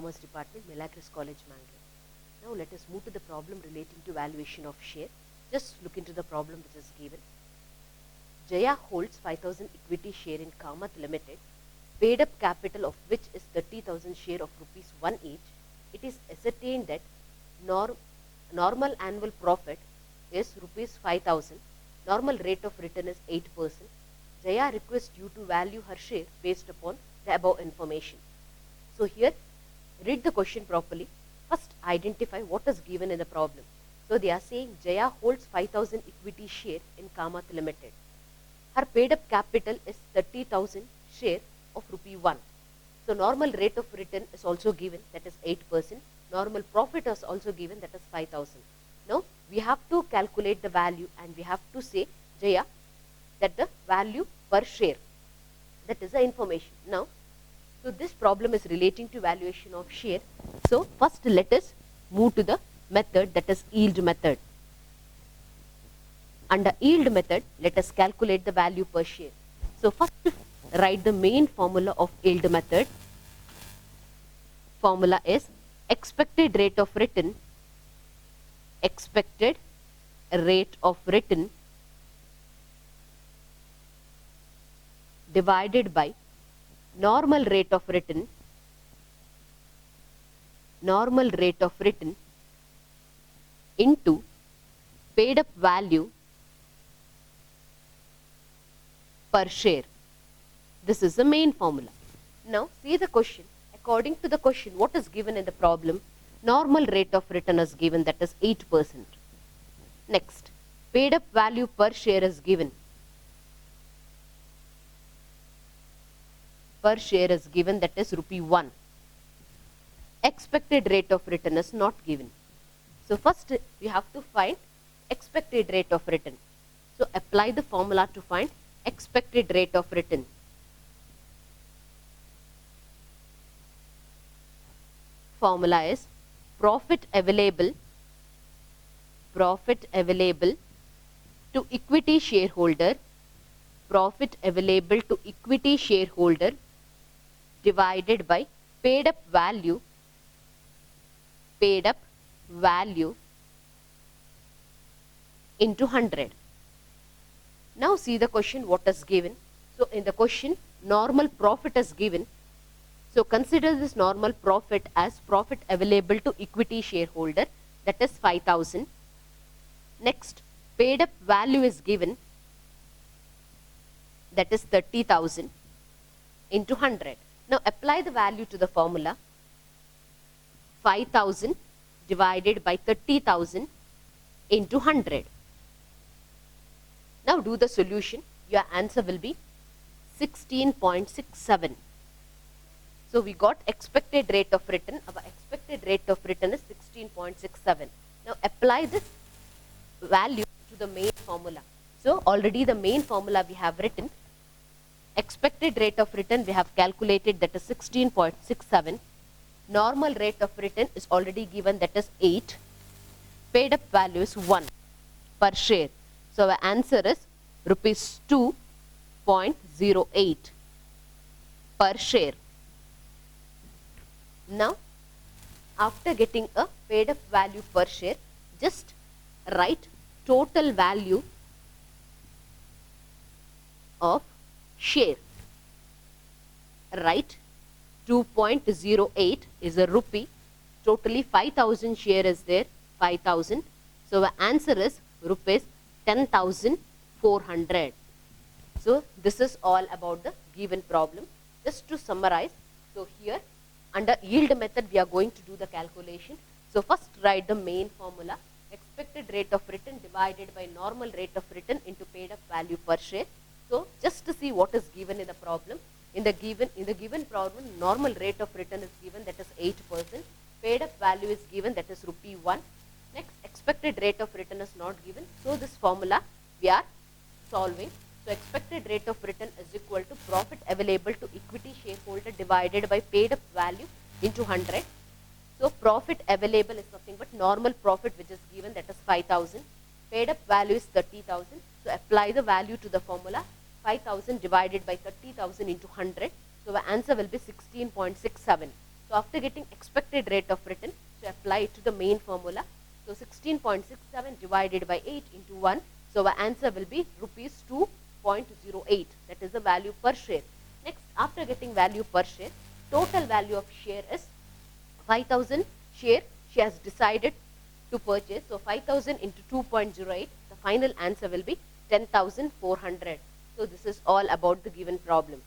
Commerce Department, Milagros College, Mangalore. Now let us move to the problem relating to valuation of share. Just look into the problem which is given. Jaya holds 5,000 equity share in Kamath Limited, paid up capital of which is 30,000 share of rupees 1 each. It is ascertained that normal annual profit is rupees 5,000. Normal rate of return is 8%. Jaya requests you to value her share based upon the above information. So here, read the question properly. First, identify what is given in the problem. So they are saying Jaya holds 5,000 equity share in Kamath Limited. Her paid up capital is 30,000 share of rupee 1. So normal rate of return is also given, that is 8%. Normal profit is also given, that is 5,000. Now we have to calculate the value and we have to say Jaya that the value per share. That is the information. Now, so this problem is relating to valuation of share. So first let us move to the method, that is yield method. Under yield method, let us calculate the value per share. So first write the main formula of yield method. Formula is expected rate of return divided by normal rate of return into paid up value per share. This is the main formula. Now see the question. According to the question, what is given in the problem? Normal rate of return is given, that is 8%. Next, paid up value per share is given. Per share is given, that is rupee 1. Expected rate of return is not given. So first we have to find expected rate of return. So apply the formula to find expected rate of return. Formula is profit available to equity shareholder divided by paid up value into 100. Now see the question, what is given. So in the question, normal profit is given. So consider this normal profit as profit available to equity shareholder, that is 5,000. Next, paid up value is given, that is 30,000 into 100. Now apply the value to the formula. 5,000 divided by 30,000 into 100. Now do the solution. Your answer will be 16.67. So we got expected rate of return. Our expected rate of return is 16.67. Now apply this value to the main formula. So already the main formula we have written. Expected rate of return we have calculated, that is 16.67. Normal rate of return is already given, that is 8. Paid up value is 1 per share. So our answer is rupees 2.08 per share. Now, after getting a paid up value per share, just write total value of share. Write 2.08 is a rupee. Totally 5,000 share is there, 5,000. So the answer is rupees 10,400. So this is all about the given problem. Just to summarize, so here under yield method we are going to do the calculation. So first write the main formula, expected rate of return divided by normal rate of return into paid up value per share. So just to see what is given in the problem. In the given problem, normal rate of return is given, that is 8%. Paid up value is given, that is rupee 1. Next, expected rate of return is not given. So this formula we are solving. So expected rate of return is equal to profit available to equity shareholder divided by paid up value into 100. So profit available is nothing but normal profit which is given, that is 5,000. Paid up value is 30,000. So apply the value to the formula. 5,000 divided by 30,000 into 100. So the answer will be 16.67. So after getting expected rate of return, so apply it to the main formula. So 16.67 divided by 8 into 1. So our answer will be rupees 2.08. That is the value per share. Next, after getting value per share, total value of share is 5,000 share she has decided to purchase. So 5,000 into 2.08, the final answer will be 10,400. So this is all about the given problem.